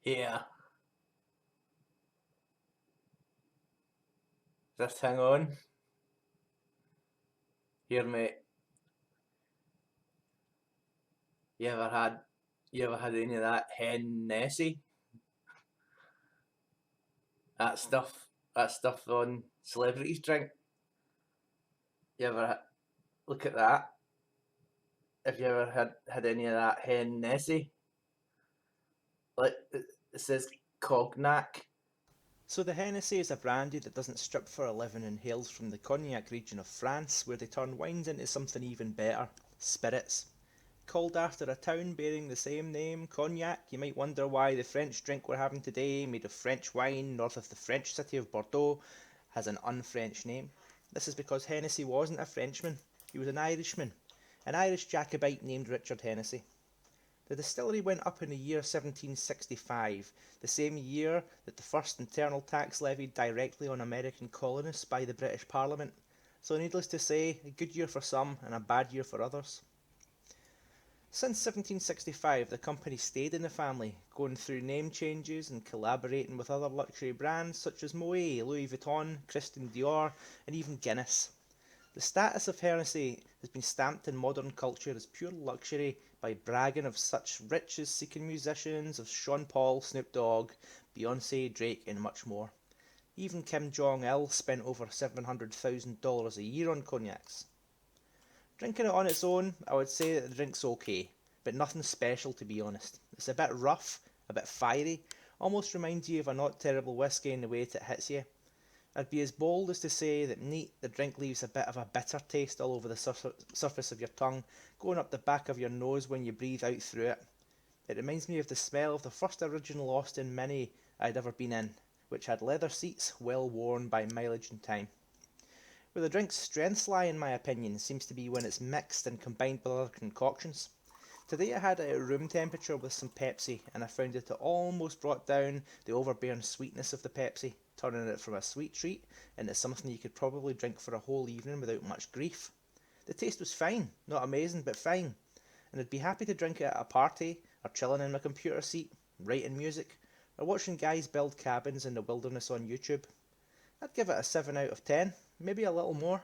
Yeah, this thing on. Here, mate. You ever had you ever had any of that Hennessy? That stuff on celebrities drink. You ever look at that? Have you ever had any of that Hennessy? Like it says cognac. So the Hennessy is a brandy that doesn't strip for a living and hails from the Cognac region of France, where they turn wines into something even better, spirits. Called after a town bearing the same name, Cognac, you might wonder why the French drink we're having today, made of French wine north of the French city of Bordeaux, has an un-French name. This is because Hennessy wasn't a Frenchman, he was an Irishman, an Irish Jacobite named Richard Hennessy. The distillery went up in the year 1765, the same year that the first internal tax levied directly on American colonists by the British Parliament. So needless to say, a good year for some and a bad year for others. Since 1765, the company stayed in the family, going through name changes and collaborating with other luxury brands such as Moet, Louis Vuitton, Christian Dior, and even Guinness. The status of Hennessy has been stamped in modern culture as pure luxury by bragging of such rich as seeking musicians as Sean Paul, Snoop Dogg, Beyonce, Drake, and much more. Even Kim Jong il spent over $700,000 a year on cognacs. Drinking it on its own, I would say that the drink's okay, but nothing special to be honest. It's a bit rough, a bit fiery, almost reminds you of a not terrible whiskey in the way it hits you. I'd be as bold as to say that neat, the drink leaves a bit of a bitter taste all over the surface of your tongue, going up the back of your nose when you breathe out through it. It reminds me of the smell of the first original Austin Mini I'd ever been in, which had leather seats well worn by mileage and time. Where the drink's strengths lie, in my opinion, seems to be when it's mixed and combined with other concoctions. Today I had it at room temperature with some Pepsi, and I found that it almost brought down the overbearing sweetness of the Pepsi, turning it from a sweet treat into something you could probably drink for a whole evening without much grief. The taste was fine, not amazing, but fine, and I'd be happy to drink it at a party, or chilling in my computer seat, writing music, or watching guys build cabins in the wilderness on YouTube. I'd give it a 7 out of 10, maybe a little more.